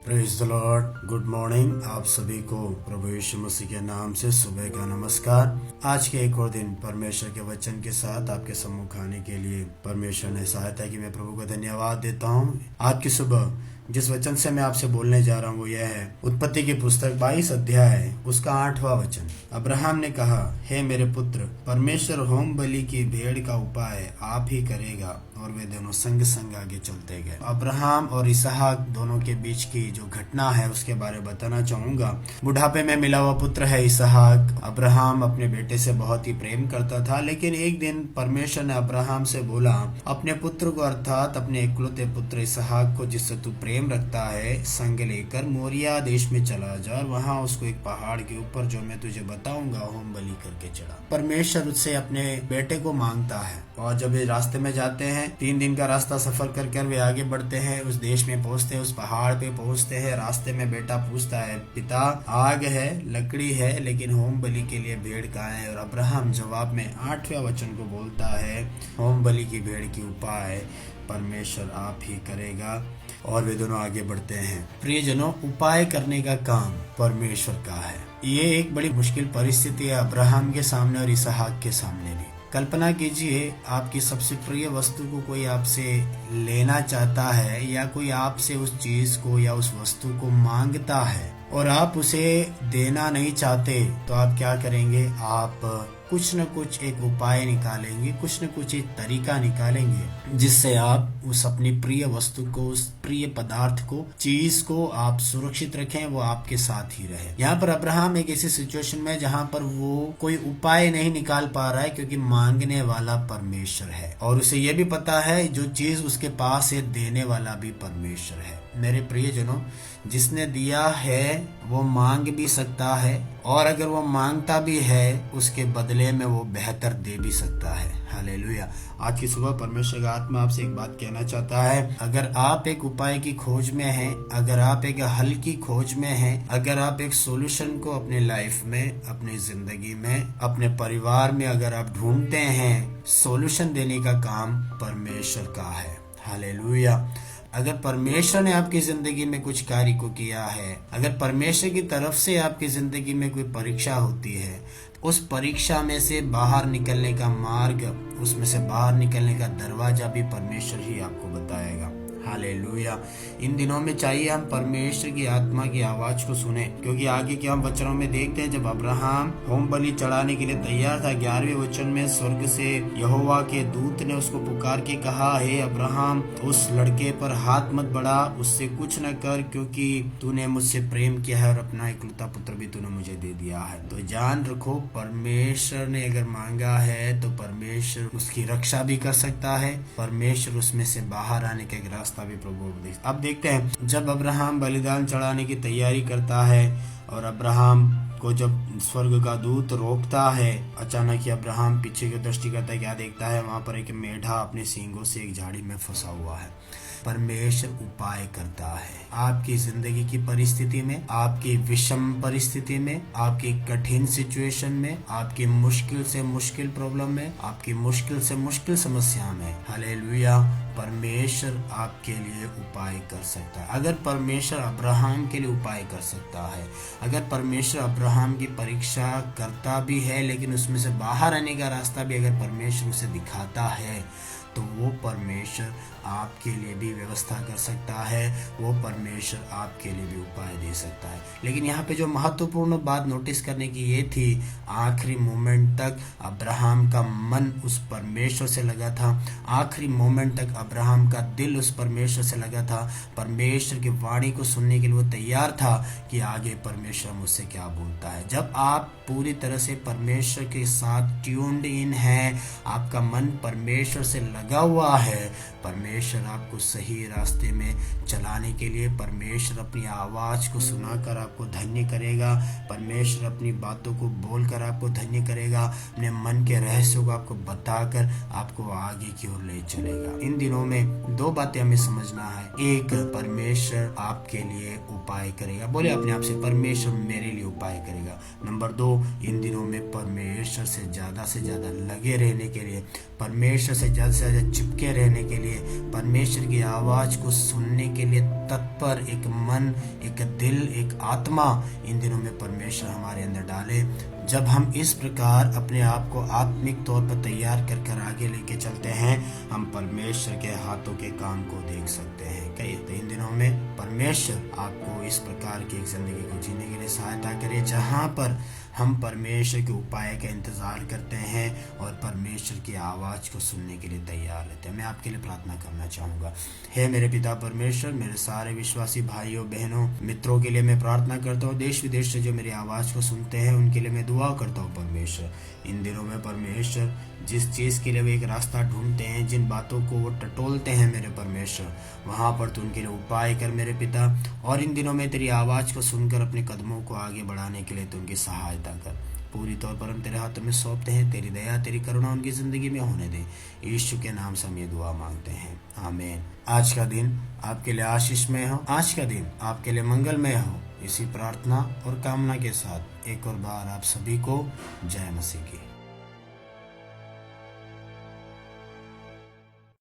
Praise the Lord. Good morning. आप सभी को प्रभु यीशु मसीह के नाम से सुबह का नमस्कार। आज के एक और दिन परमेश्वर के वचन के साथ आपके सम्मुख आने के लिए परमेश्वर ने सहायता की। मैं प्रभु को धन्यवाद देता हूँ। आज की सुबह जिस वचन से मैं आपसे बोलने जा रहा हूँ वो यह है उत्पत्ति की पुस्तक 22 अध्याय उसका 8वां वचन। अब्राहम ने कहा, हे मेरे पुत्र, परमेश्वर होम बलि की भेड़ का उपाय आप ही करेगा। और वे दोनों संग संग आगे चलते गए। अब्राहम और इसहाक दोनों के बीच की जो घटना है उसके बारे में बताना चाहूंगा। बुढ़ापे में मिला हुआ पुत्र है इसहाक। अब्राहम अपने बेटे से बहुत ही प्रेम करता था, लेकिन एक दिन परमेश्वर ने अब्राहम से बोला, अपने पुत्र को अर्थात अपने इकलौते पुत्र इसहाक को जिससे तू प्रेम रखता है संग लेकर मोरिया देश में चला जा और वहां उसको एक पहाड़ के ऊपर जो मैं तुझे बताऊंगा होम बलि करके चढ़ा। परमेश्वर उससे अपने बेटे को मांगता है। और जब वे रास्ते में जाते हैं, 3 दिन का रास्ता सफर कर वे आगे बढ़ते हैं, उस देश में पहुंचते हैं, उस पहाड़ पे पहुंचते हैं। रास्ते में बेटा पूछता है, पिता आग है, लकड़ी है, लेकिन होम बलि के लिए भेड़ कहाँ है? और अब्राहम जवाब में 8वें वचन को बोलता है, होम बलि की भेड़ की उपाय परमेश्वर आप ही करेगा। और वे दोनों आगे बढ़ते हैं। प्रियजनों, उपाय करने का काम परमेश्वर का है। ये एक बड़ी मुश्किल परिस्थिति है अब्राहम के सामने और इसहाक के सामने भी। कल्पना कीजिए, आपकी सबसे प्रिय वस्तु को कोई आपसे लेना चाहता है या कोई आपसे उस चीज को या उस वस्तु को मांगता है और आप उसे देना नहीं चाहते, तो आप क्या करेंगे? आप कुछ न कुछ एक उपाय निकालेंगे, कुछ न कुछ एक तरीका निकालेंगे जिससे आप उस अपनी प्रिय वस्तु को, उस प्रिय पदार्थ को, चीज को आप सुरक्षित रखें, वो आपके साथ ही रहे। यहाँ पर अब्राहम एक ऐसी सिचुएशन में जहाँ पर वो कोई उपाय नहीं निकाल पा रहा है, क्योंकि मांगने वाला परमेश्वर है और उसे ये भी पता है जो चीज उसके पास है देने वाला भी परमेश्वर है। मेरे प्रियजनों, जिसने दिया है वो मांग भी सकता है, और अगर वो मांगता भी है उसके बदले में वो बेहतर दे भी सकता है। हालेलुया। आज की सुबह परमेश्वर का आत्मा आपसे एक बात कहना चाहता है। अगर आप एक उपाय की खोज में हैं, अगर आप एक हल की खोज में हैं, अगर आप एक सॉल्यूशन को अपने लाइफ में, अपनी जिंदगी में, अपने परिवार में अगर आप ढूंढते हैं, सॉल्यूशन देने का काम परमेश्वर का है। हालेलुया। अगर परमेश्वर ने आपकी जिंदगी में कुछ कार्य को किया है, अगर परमेश्वर की तरफ से आपकी जिंदगी में कोई परीक्षा होती है, उस परीक्षा में से बाहर निकलने का मार्ग, उसमें से बाहर निकलने का दरवाजा भी परमेश्वर ही आपको बताएगा। हालेलुया। इन दिनों में चाहिए हम परमेश्वर की आत्मा की आवाज को सुने, क्योंकि आगे के हम वचनों में देखते हैं जब अब्राहम होम बलि चढ़ाने के लिए तैयार था, 11वें वचन में स्वर्ग से यहोवा के दूत ने उसको पुकार के कहा, हे अब्राहम, उस लड़के पर हाथ मत बढ़ा, उससे कुछ न कर, क्योंकि तूने मुझसे प्रेम किया है और अपना इकलौता पुत्र भी तूने मुझे दे दिया है। तो जान रखो, परमेश्वर ने अगर मांगा है तो परमेश्वर उसकी रक्षा भी कर सकता है। परमेश्वर उसमें से बाहर आने का एक रास्ता भी प्रभु। अब देखते हैं, जब अब्राहम बलिदान चढ़ाने की तैयारी करता है और अब्राहम को जब स्वर्ग का दूत रोकता है, अचानक ही अब्राहम पीछे की दृष्टि करता है, क्या देखता है? वहां पर एक मेढा अपने सींगों से एक झाड़ी में फंसा हुआ है। परमेश्वर उपाय करता है। आपकी जिंदगी की परिस्थिति में, आपकी विषम परिस्थिति में, आपकी कठिन सिचुएशन में, आपकी मुश्किल से मुश्किल प्रॉब्लम में, आपकी मुश्किल से मुश्किल समस्या में, हालेलुया, परमेश्वर आपके लिए उपाय कर सकता है। अगर परमेश्वर अब्राहम के लिए उपाय कर सकता है, अगर परमेश्वर अब्राहम की परीक्षा करता भी है, लेकिन उसमें से बाहर आने का रास्ता भी अगर परमेश्वर उसे दिखाता है, तो वो परमेश्वर आपके लिए भी व्यवस्था कर सकता है, वो परमेश्वर आपके लिए भी उपाय दे सकता है। लेकिन यहाँ पे जो महत्वपूर्ण बात नोटिस करने की ये थी, आखिरी मोमेंट तक अब्राहम का मन उस परमेश्वर से लगा था, आखिरी मोमेंट तक अब्राहम का दिल उस परमेश्वर से लगा था। परमेश्वर की वाणी को सुनने के लिए वो तैयार था कि आगे परमेश्वर मुझसे क्या बोलता है। जब आप पूरी तरह से परमेश्वर के साथ ट्यून्ड इन है, आपका मन परमेश्वर से लगा हुआ है, परमेश्वर आपको सही रास्ते में चलाने के लिए, परमेश्वर अपनी आवाज को सुनाकर आपको धन्य करेगा, परमेश्वर अपनी बातों को बोलकर आपको धन्य करेगा, अपने मन के रहस्यों को आपको बताकर आपको आगे की ओर ले चलेगा। इन दिनों में 2 बातें हमें समझना है। एक, परमेश्वर आपके लिए उपाय करेगा। बोले अपने आप से, परमेश्वर मेरे लिए उपाय करेगा। नंबर 2, इन दिनों में परमेश्वर से ज्यादा लगे रहने के लिए, परमेश्वर से ज्यादा चिपके रहने के लिए लिए, परमेश्वर की आवाज को सुनने के लिए तत्पर एक मन, एक दिल, एक आत्मा इन दिनों में परमेश्वर हमारे अंदर डाले। जब हम इस प्रकार अपने आप को आत्मिक तौर पर तैयार कर कर आगे लेके चलते हैं, हम परमेश्वर के हाथों के काम को देख सकते हैं। कई तो इन दिनों में परमेश्वर आपको इस प्रकार की एक जिंदगी को जीने के लिए सहायता करे, जहाँ पर हम परमेश्वर के उपाय का इंतजार करते हैं और परमेश्वर की आवाज़ को सुनने के लिए तैयार रहते हैं। मैं आपके लिए प्रार्थना करना चाहूँगा। हे मेरे पिता परमेश्वर, मेरे सारे विश्वासी भाइयों बहनों मित्रों के लिए मैं प्रार्थना करता हूँ। देश विदेश से जो मेरी आवाज़ को सुनते हैं उनके लिए मैं दुआ करता हूँ परमेश्वर। इन दिनों में परमेश्वर जिस चीज़ के लिए वो एक रास्ता ढूंढते हैं, जिन बातों को वो टटोलते हैं मेरे परमेश्वर, वहाँ पर तू उनके लिए उपाय कर मेरे पिता। और इन दिनों में तेरी आवाज़ को सुनकर अपने कदमों को आगे बढ़ाने के लिए तू उनकी सहायता कर। पूरी तौर पर हम तेरे हाथों में सौंपते हैं। तेरी दया तेरी करुणा उनकी ज़िंदगी में होने दे। यीशु के नाम से हम ये दुआ मांगते हैं, आमीन। आज का दिन आपके लिए आशीषमय हो, आज का दिन आपके लिए मंगलमय हो। इसी प्रार्थना और कामना के साथ एक और बार आप सभी को जय मसीह की।